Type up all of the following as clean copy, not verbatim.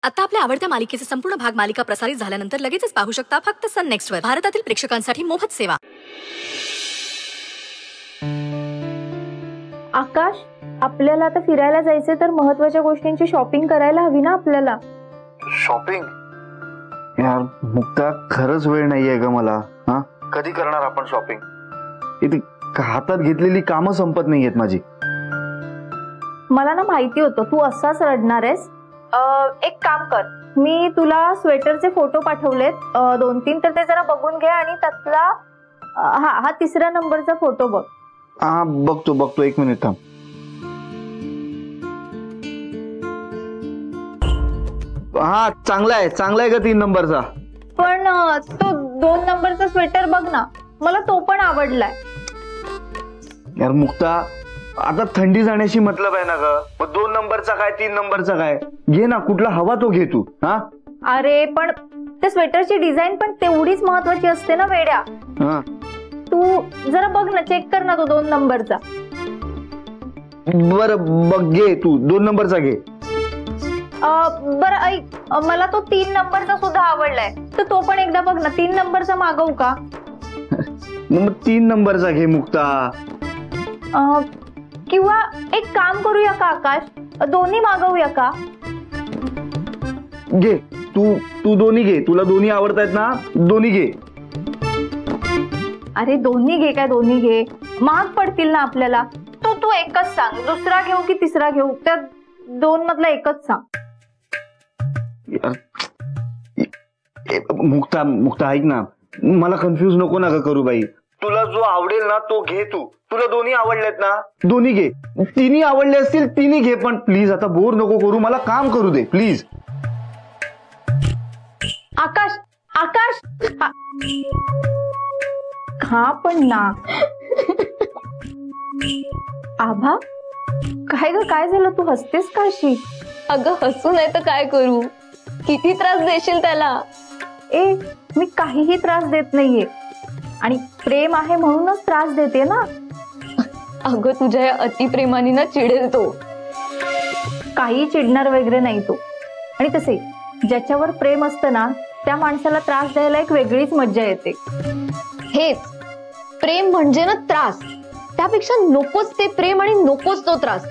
आता आपल्या आवडत्या मालिकेचे संपूर्ण भाग मालिका प्रसारित झाल्यानंतर लगेचच पाहू शकता फक्त सन नेक्स्ट वर. भारतातील प्रेक्षकांसाठी मोफत सेवा. आकाश, आपल्याला आता फिरायला जायचे तर महत्त्वाच्या गोष्टींची शॉपिंग करायला हवी ना आपल्याला. शॉपिंग? यार मुक्ता, खरंच वेळ नाहीये ग मला. हा, कधी करणार आपण शॉपिंग? इथे हातात घेतलेली कामं संपत नाहीयेत माझी. मला ना माहिती होतं तू असाच रडणार आहेस. एक काम कर, मी तुला स्वेटरचे फोटो पाठवलेत 2-3, तर ते जरा बघून घे आणि त्यातला हा 3रा नंबरचा फोटो बघ. हा, बघतो 1 मिनिट थांब. हा, चांगला आहे का 3 नंबरचा? पण तो 2 नंबरचा स्वेटर बघ ना, मला तो पण आवडलाय. यार मुक्ता, आता थंडी जाण्याशी मतलब आहे ना ग. 2 नंबरचा काय 3 नंबरचा काय, घे ना, कुठला हवा तो घे तू. हा, अरे पण त्या स्वेटरची डिझाईन पण तेवढीच महत्वाची असते ना वेड्या. तू जरा बघ ना, चेक कर ना तो 2 नंबरचा. बरं बघ, घे तू 2 नंबरचा घे. बरं ऐक, मला तो 3 नंबरचा सुद्धा आवडलाय, तर तो पण एकदा बघ ना. 3 नंबरचा मागवू का? मग 3 नंबरचा घे मुक्ता. किंवा एक काम करूया का आकाश, दोन्ही मागवूया का? घे तू दोन्ही घे, तुला दोन्ही आवडतायत ना, दोन्ही घे. अरे दोन्ही घे काय दोन्ही घे, महाग पडतील ना आपल्याला. तू एकच सांग, दुसरा घेऊ की तिसरा घेऊ, त्या 2 मधला एकच सांग. मुक्ता ऐक ना, मला कन्फ्युज नको ना ग करू बाई. तुला जो आवडेल ना तो घे तू. तुला दोन्ही आवडलेत ना, दोन्ही घे. तिन्ही आवडले असतील तिन्ही घे, पण प्लीज आता बोर नको करू, मला काम करू दे प्लीज. आकाश हा पण ना. आभा, काय झालं, तू हसतेस का अशी? अगं हसू नाही तर काय करू, किती त्रास देशील त्याला. मी काहीही त्रास देत नाहीये, आणि प्रेम आहे म्हणूनच त्रास देते ना. अगं तुझ्या या अतिप्रेमाने ना चिडेल तो. काही चिडणार वगैरे नाही तो. आणि तसे ज्याच्यावर प्रेम असतं ना, त्या माणसाला त्रास द्यायला एक वेगळीच मज्जा येते. हेच प्रेम म्हणजे ना त्रास. त्यापेक्षा नकोच ते प्रेम आणि नकोच तो त्रास.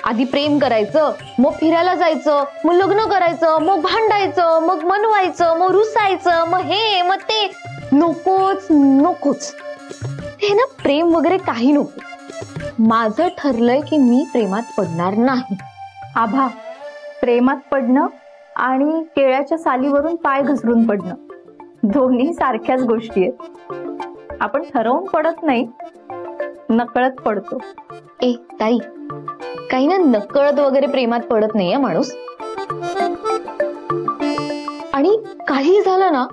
आधी प्रेम करायचं, मग फिरायला जायचं, मग लग्न करायचं, मग भांडायचं, मग मनवायचं, मग रुसायचं, मग हे मग ते. नकोच हे ना, प्रेम वगैरे काही नको. माझं ठरलंय की मी प्रेमात पडणार नाही. आभा, प्रेमात पडणं आणि केळ्याच्या सालीवरून पाय घसरून पडणं दोन्ही सारख्याच गोष्टी आहेत. आपण ठरवून पडत नाही, नकळत पडतो. ताई, काही ना नकळत वगैरे प्रेमात पडत नाहीये माणूस. आणि काही झालं ना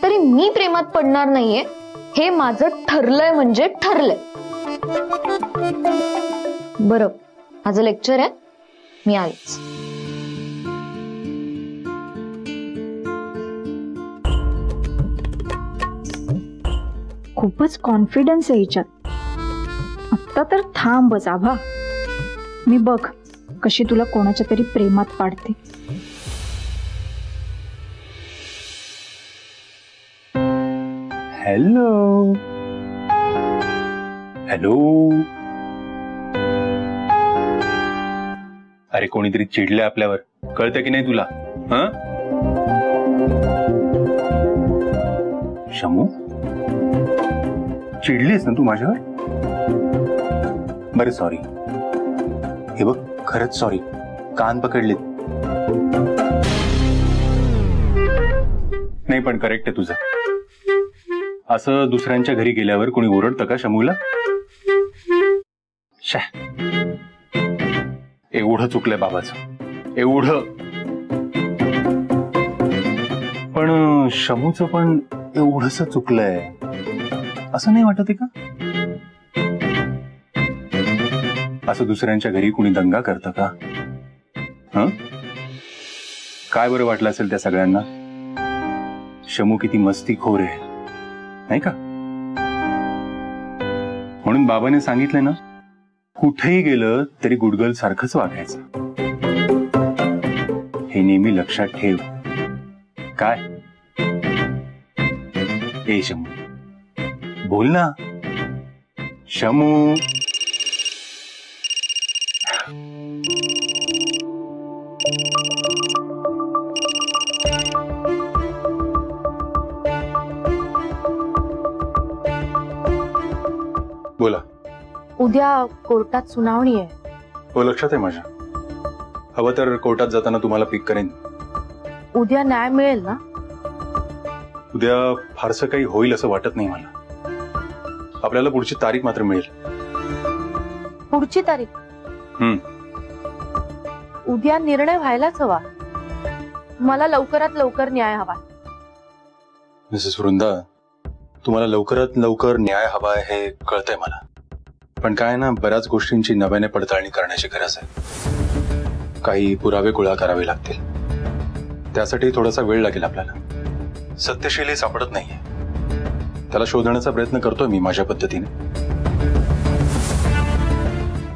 तरी मी प्रेमात पडणार नाहीये, हे माझं ठरलंय म्हणजे ठरलंय. बरं, माझं लेक्चर आहे, मी आलेच. खूपच कॉन्फिडन्स आहे हिच्यात. आता तर थांबच आभा, मी बघ कशी तुला कोणाच्या तरी प्रेमात पाडते. हॅलो अरे कोणीतरी चिडलंय आपल्यावर, कळतं की नाही तुला? शमू, चिडलीस ना तू माझ्यावर? बरं सॉरी. हे बघ, खरंच सॉरी, कान पकडलेत. नाही पण करेक्ट आहे तुझं. असं दुसऱ्यांच्या घरी गेल्यावर कोणी ओरडतं का शमूला? एवढं चुकलंय बाबाचं, एवढं. पण शमूचं पण एवढंस चुकलंय असं नाही वाटत का? असं दुसऱ्यांच्या घरी कुणी दंगा करतं का? काय बरं वाटलं असेल त्या सगळ्यांना? शमू किती मस्तीखोर आहे, नाही का? म्हणून बाबाने सांगितलंय ना, कुठेही गेलं तरी गुडगल सारखंच वागायचं. हे नेहमी लक्षात ठेव. काय ए शमू, बोल ना शमू. बोला. उद्या कोर्टात सुनावणी आहे. हो, लक्षात आहे माझ्या. हवं तर कोर्टात जाताना तुम्हाला पिक करेन. उद्या न्याय मिळेल ना? उद्या फारसं काही होईल असं वाटत नाही मला. आपल्याला पुढची तारीख मात्र मिळेल. पुढची तारीख? उद्या निर्णय व्हायलाच हवा. मला लवकरात लवकर न्याय हवा. मिसेस वृंदा, तुम्हाला लवकरात लवकर न्याय हवा आहे हे कळतंय मला, पण काय ना, बऱ्याच गोष्टींची नव्याने पडताळणी करण्याची गरज आहे. काही पुरावे गोळा करावे लागतील. त्यासाठी थोडासा वेळ लागेल आपल्याला. सत्यशील सापडत नाहीये. त्याला शोधण्याचा प्रयत्न करतोय मी माझ्या पद्धतीने.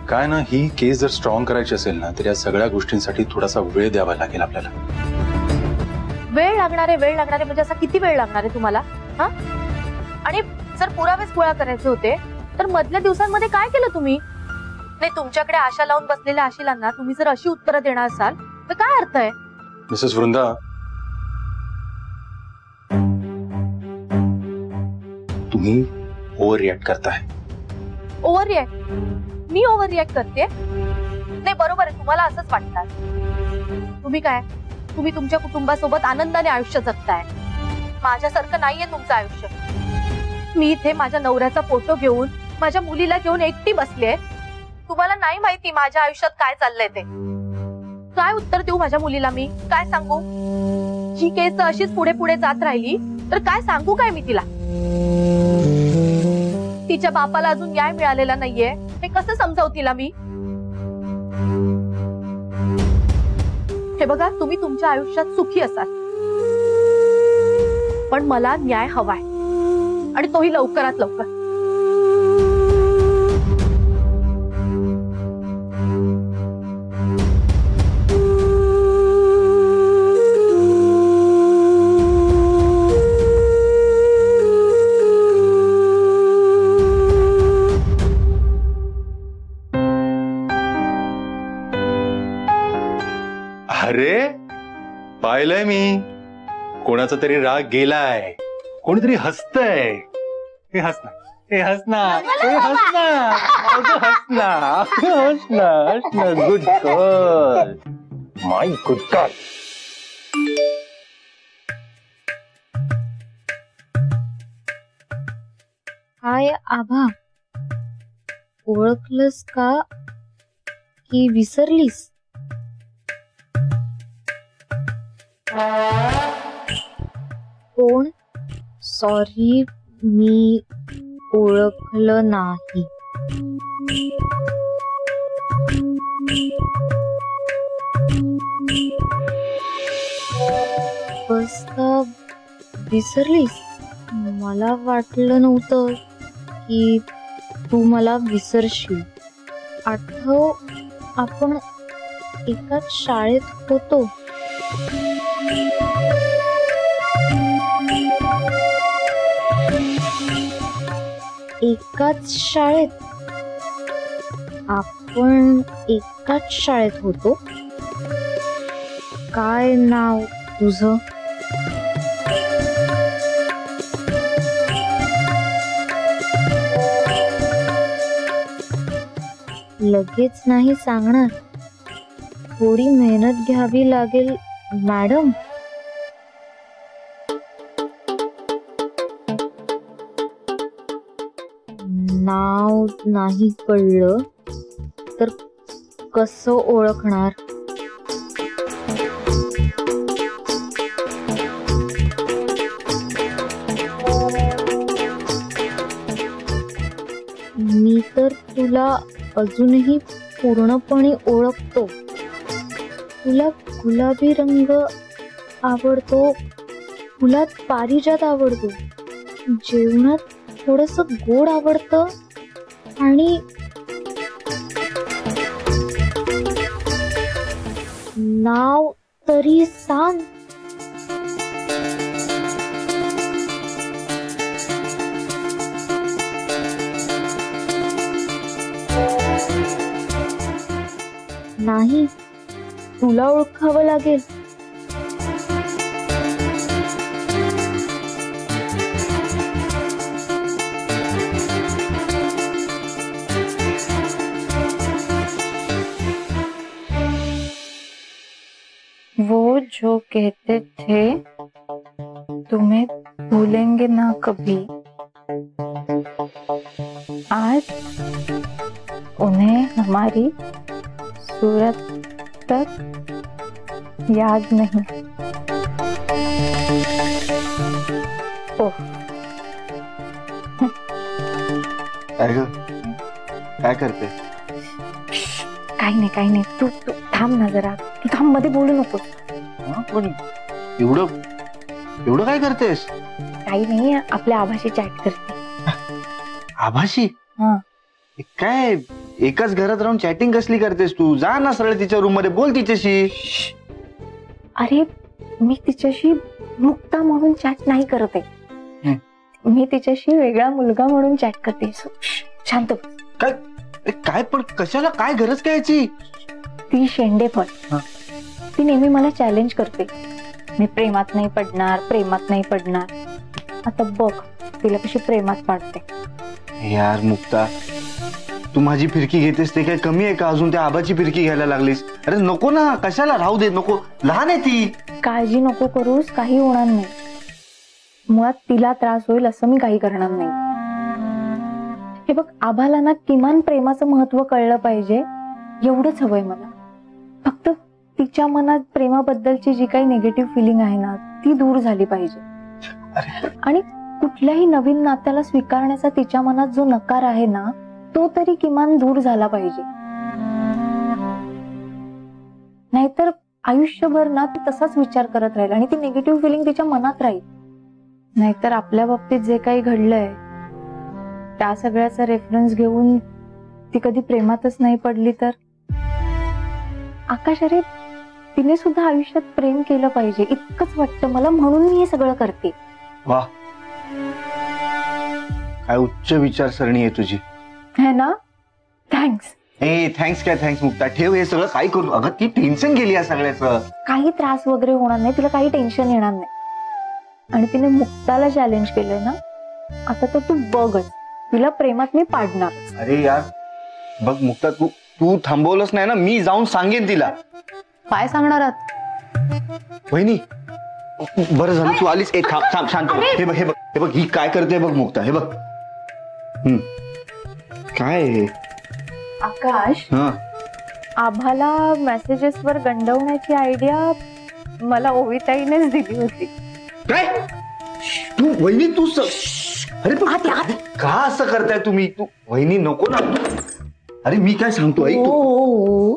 काय ना, ही केस जर स्ट्रॉंग करायची असेल ना, तर या सगळ्या गोष्टींसाठी थोडासा वेळ द्यावा लागेल आपल्याला. वेळ लागणार आहे म्हणजे असा किती वेळ लागणार आहे तुम्हाला? हा? आणि जर पुरावेच गोळा करायचे होते तर मधल्या दिवसांमध्ये काय केलं तुम्ही? नाही, तुमच्याकडे आशा लावून बसलेल्या आशिलांना तुम्ही जर अशी उत्तरं देणार असाल तर काय अर्थ आहे? मिसेस वृंदा, तुम्ही ओव्हर रिॲक्ट करताय. Overreact? मी ओव्हर रिॲक्ट करते? नाही, बरोबर आहे, तुम्हाला असंच वाटतं. तुम्ही तुमच्या कुटुंबासोबत आनंदाने आयुष्य जगताय. माझ्यासारखं नाहीये तुमचं आयुष्य. मी इथे माझ्या नवऱ्याचा फोटो घेऊन, माझ्या मुलीला घेऊन एकटी बसले. तुम्हाला नाही माहिती माझ्या आयुष्यात काय चाललंय ते. काय उत्तर देऊ माझ्या मुलीला मी? काय सांगू? ही केस अशीच पुढे पुढे जात राहिली तर काय सांगू काय मी तिला? तिच्या बापाला अजून न्याय मिळालेला नाहीये हे कसं समजावू तिला मी? हे बघा, तुम्ही तुमच्या आयुष्यात सुखी असाल, पण मला न्याय हवाय, आणि तोही लवकरात लवकर. अरे, पाहिलंय मी, कोणाचा तरी राग गेलाय. कोणीतरी हसतंय. हे हसना, हे हसना, हे हसना, अगं हसना, हसना, हसना. गुड गर्ल, माय गुड गर्ल. हाय आभा, ओळखलंस का की विसरलीस? कोण? सॉरी, मी ओळखलं नाही. बस का विसरलीस? मला वाटलं नव्हतं की तू मला विसरशील. आठव, आपण एकाच शाळेत होतो. एकाच शाळेत? आपण एकाच शाळेत होतो. काय नाव तुझं? लगेच नाही सांगणार, थोडी मेहनत घ्यावी लागेल मॅडम. नाव नाही कळलं तर कसं ओळखणार? मी तर तुला अजूनही पूर्णपणे ओळखतो. तुला गुलाबी रंग आवडतो, फुलात पारिजात आवडतो, जेवणात थोडस गोड आवडतं, आणि नाव तरी सांग. नाही, तुला ओळखावं लागेल. वो जो कहते थे तुम्हें भूलेंगे ना कभी, आज उन्हें हमारी सूरत तक याद नहीं. ओह, काय करते? काही नाही. तू थांब ना जरा. तू थांब, मध्ये बोलू नको. पण एवढं काय करतेस? काही नाही, आपल्या आभाशी चॅट करते. आभाशी? हा. काय एकाच घरात राहून चॅटिंग कसली करतेस तू? जा ना सरळ तिच्या रूम मध्ये, बोल तिच्याशी. अरे मी तिच्याशी मुक्ता म्हणून चॅट नाही करत आहे. मी तिच्याशी वेगळा मुलगा म्हणून चॅट करते. शांत. काय पण कशाला? काय गरज काय याची? ती शेंडेफळ. ती नेहमी मला चॅलेंज करते. मी प्रेमात नाही पडणार. आता बघ तिला कशी प्रेमात पाडते. यार मुक्ता, तू माझी फिरकी घेतेस ते काय कमी आहे का? अजून त्या आबाची फिरकी घ्यायला लागलीस. अरे नको ना, कशाला? राहू दे, नको. लहान आहे ती. काळजी नको करूस, काही होणार नाही. मुळात तिला त्रास होईल असं मी काही करणार नाही. हे बघ, आभाला ना किमान प्रेमाचं महत्व कळलं पाहिजे, एवढंच हवंय मला. फक्त तिच्या मनात प्रेमाबद्दलची जी काही निगेटिव्ह फिलिंग आहे ना, ती दूर झाली पाहिजे. आणि कुठल्याही नवीन नात्याला स्वीकारण्याचा तिच्या मनात जो नकार आहे ना, तो तरी किमान दूर झाला पाहिजे. नाहीतर आयुष्यभर ना ती तसाच विचार करत राहील आणि ती निगेटिव्ह फिलिंग तिच्या मनात राहील. नाहीतर आपल्या बाबतीत जे काही घडलंय त्या सगळ्याचा रेफरन्स घेऊन ती कधी प्रेमातच नाही पडली तर. आकाश, अरे तिने सुद्धा आयुष्यात प्रेम केलं पाहिजे इतकंच वाटतं मला, म्हणून मी हे सगळं करते. वा, काय उच्च विचारसरणी आहे तुझी. है ना? थँक्स. थँक्स काय थँक्स मुक्ता, ठेव हे सगळं. काय करू? अगं ती टेन्शन गेली या सगळ्याचं. काही त्रास वगैरे होणार नाही, तिला काही टेन्शन येणार नाही. आणि तिने मुक्ताला चॅलेंज केलंय ना, आता तर तू बघच, तिला प्रेमात मी पाडणार. अरे यार बघ मुक्ता, तू थांबवलंच नाही ना, मी जाऊन सांगेन तिला. काय सांगणार आहात? वहिनी, बरं झालं तू आलीस. थांब शांत. हे बघ ही काय करते बघ मुक्ता. हे बघ. काय हे? आकाश, आभाला मेसेजेस वर गंडवण्याची आयडिया मला ओविताईनेच दिली होती. काय तू वहिनी? तू अरे का असं करताय तुम्ही? तू वहिनी नको ना. अरे मी काय सांगतो ऐक तू.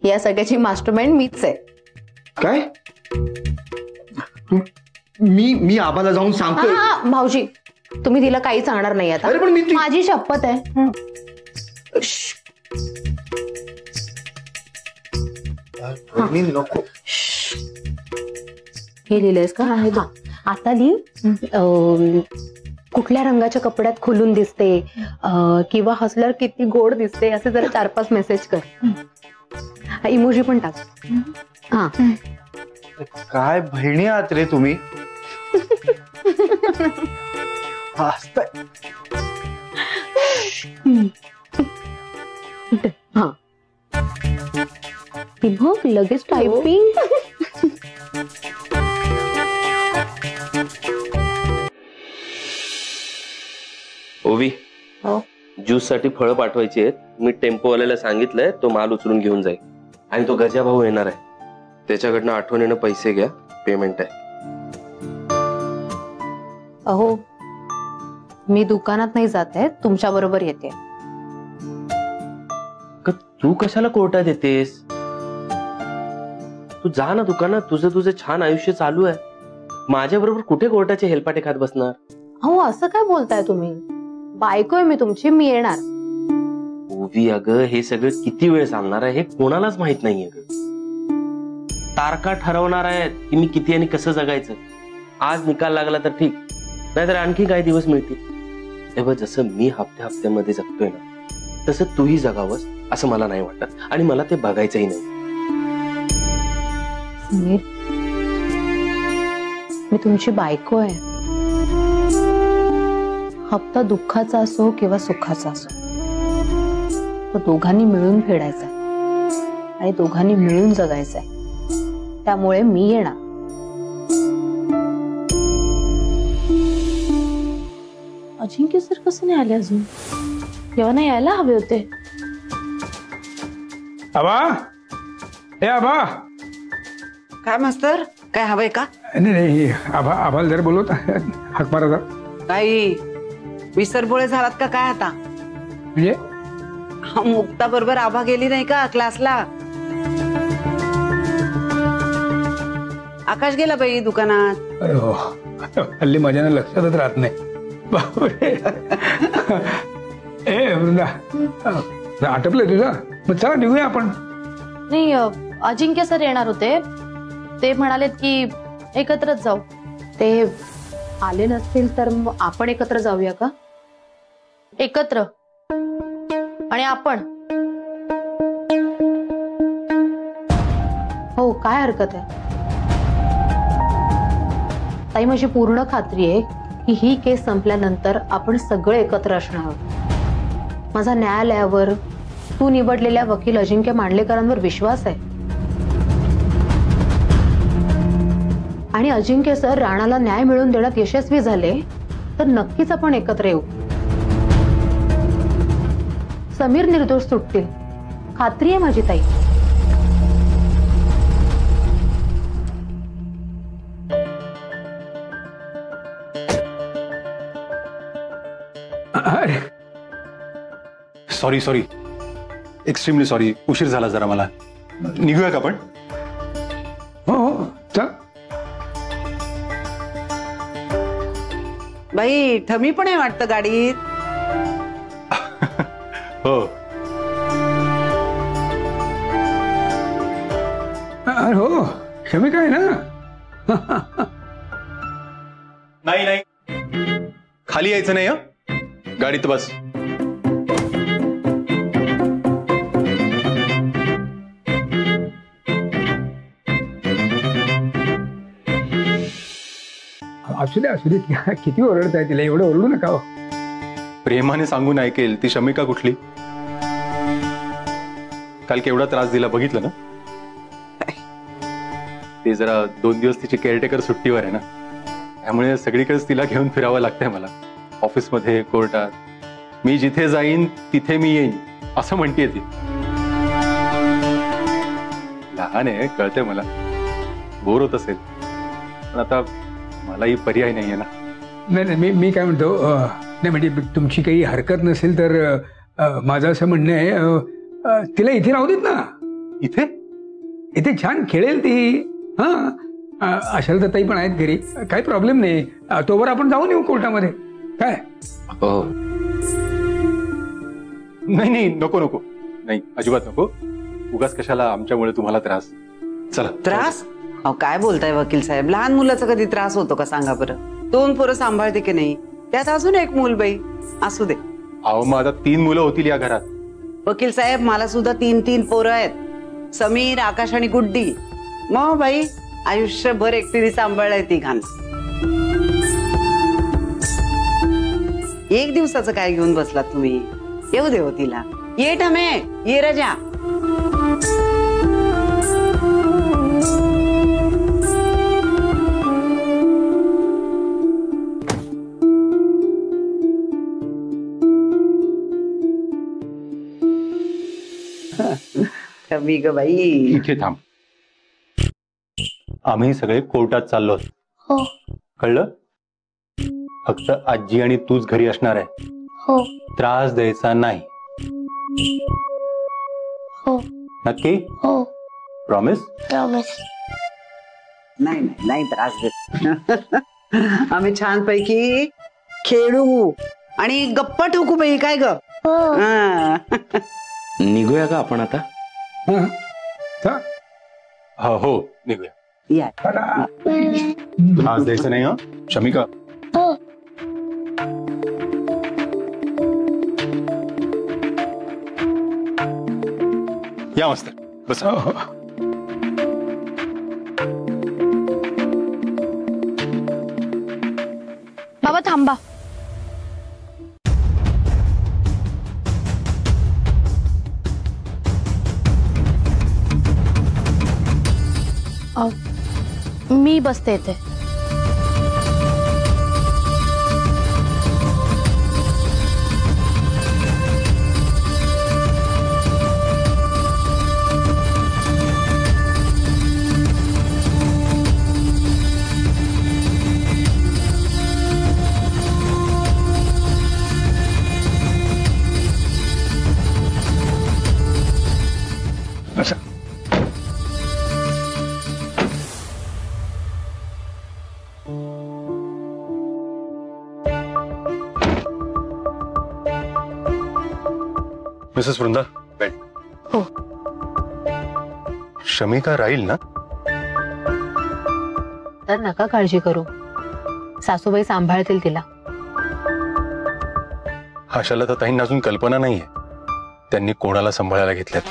या सगळ्याची मास्टरमाइंड मीच आहे. काय? मी आबाला जाऊन सांगतोय. भाऊजी, तुम्ही तिला काही सांगणार नाही आता. अरे पण मी माझी शपथ आहे. नको. हे लिहिलंयस का? आता लिह. कुठल्या रंगाच्या कपड्यात खुलून दिसते किंवा हसल्यावर किती गोड दिसते असे जरा 4-5 मेसेज कर. इमोजी पण टाक. हा, काय बहिणी आहात रे तुम्ही. हा, ती बघ लगेच टायपिंग. ओवी, ज्यूस साठी फळं पाठवायची आहेत. मी टेम्पोवाल्याला सांगितलंय, तो माल उचलून घेऊन जाईल. आणि तो गजा भाऊ येणार आहे, त्याच्याकडनं आठवणीनं पैसे घ्या, पेमेंट आहे. अहो, मी दुकानात नाही जात आहे, तुमच्या बरोबर येते. तू कशाला कोर्टात येतेस? तू जा ना दुकानात, तुझं छान आयुष्य चालू आहे. माझ्या बरोबर कुठे कोर्टाचे हेलपाटे खात बसणार? अहो, असं काय बोलताय तुम्ही? बायको आहे मी तुमची, मी येणार. ओवी अगं, हे सगळं किती वेळ चालणार आहे हे कोणालाच माहित नाहीये. तारखा ठरवणार आहेत की मी किती आणि कसं जगायचं. आज निकाल लागला तर ठीक, नाहीतर आणखी काही दिवस मिळतील. हे बघ, जसं मी हप्त्यामध्ये जगतोय ना तसं तूही जगावंस असं मला नाही वाटत, आणि मला ते बघायचंही नाही. समीर, मी तुमची बायको आहे. हप्ता दुःखाचा असो किंवा सुखाचा असो, तो दोघांनी मिळून फेडायचा आणि दोघांनी मिळून जगायचंय. त्यामुळे मी येणार. अजिंक्य सर कसं नाही आले अजून? तेव्हा नाही यायला हवे होते. आबा, ए आबा. काय मास्तर, काय हवंय का? नाही नाही, आबा आबाला जरा बोलवत, हाक मारा जरा. काही विसरबोळे झालात का काय आता? म्हणजे मुक्ता बरोबर आभा गेली नाही का क्लासला? आकाश गेला बाई दुकानात. अरे हो, हल्ली माझ्या लक्षातच राहत नाही. बापरे. ए वृंदा, आटपलंय तुझं? मग चला निघूया आपण. नाही, अजिंक्य सर येणार होते. ते म्हणालेत की एकत्रच जाऊ. ते आले नसतील तर मग आपण एकत्र जाऊया का? एकत्र आणि आपण. हो, काय हरकत आहे? ताई, माझी पूर्ण खात्री आहे की ही केस संपल्यानंतर आपण सगळे एकत्र असणार आहोत. माझा न्यायालयावर, तू निवडलेल्या वकील अजिंक्य मांडलेकरांवर विश्वास आहे. आणि अजिंक्य सर राणाला न्याय मिळवून देण्यात यशस्वी झाले तर नक्कीच आपण एकत्र येऊ. समीर निर्दोष सुटतील, खात्री आहे माझी ताई. Sorry sorry, extremely sorry. उशीर झाला जरा मला. निघूया का आपण? हो हो, चल. बाई ठमी पण आहे वाटतं गाडीत. हो. अरे हो, क्षमी काय ना. नाही नाही, खाली यायचं नाही. गाडीत बस. असू दे, किती ओरडताय तिला? एवढं ओरडू नका हो. प्रेमाने सांगून ऐकेल ती शमिका कुठली? काल केवढा त्रास दिला बघितलं ना. ते जरा 2 दिवस तिची केअरटेकर सुट्टीवर आहे ना, त्यामुळे सगळीकडेच तिला घेऊन फिरावं लागतंय मला. ऑफिसमध्ये, कोर्टात. मी जिथे जाईन तिथे मी येईन असं म्हणतेय ती. लहान आहे, कळतंय मला, बोर होत असेल, पण आता मलाही पर्याय नाहीये ना. नाही, मी काय म्हणतो, नाही म्हणजे तुमची काही हरकत नसेल तर माझं असं म्हणणं आहे, तिला इथे राहू देत ना. इथे छान खेळेल ती. हा, अशाल तर ताई पण आहेत घरी, काही प्रॉब्लेम नाही. तोवर आपण जाऊन येऊ कोर्टामध्ये. काय? हो. नाही, नको नको, नाही अजिबात नको. उगाच कशाला आमच्यामुळे तुम्हाला त्रास. चला. त्रास? अहो काय बोलताय वकील साहेब? लहान मुलाचा कधी त्रास होतो का सांगा बरं? 2 पोरं सांभाळते की नाही, त्यात अजून 1 मूल बाई. असू दे. अहो मग आता 3 मुलं होतील या घरात. वकील साहेब, मला सुद्धा 3 पोरं आहेत. समीर, आकाश आणि गुड्डी. मग बाई आयुष्यभर एकटीने सांभाळलंय ती घाण. 1 दिवसाचं काय घेऊन बसलात तुम्ही? येऊ दे हो तिला. ये ठमे, ये रजा. ठमी ग बाई. इथे थांब. आम्ही सगळे कोर्टात चाललो. हो कळलं? फक्त आजी आणि तूच घरी असणार आहे. हो त्रास द्यायचा नाही. हो नक्की? हो, प्रॉमिस? प्रॉमिस. नाही त्रास देत. आम्ही छान पैकी खेळू आणि गप्पा ठोकू बाई. काय ग? निघूया का आपण आता? हा, हो. निघूया. या आज द्यायचं नाही हा शमिका. या मस्त बस. बाबा थांबा. मी बसते इथे. असं मिसेस वृंदा वेट. हो. शमिका राहील ना? तर नका काळजी करू, सासूबाई सांभाळतील तिला. आशाला तर ताईंना अजून कल्पना नाहीये त्यांनी कोणाला सांभाळायला घेतल्यात.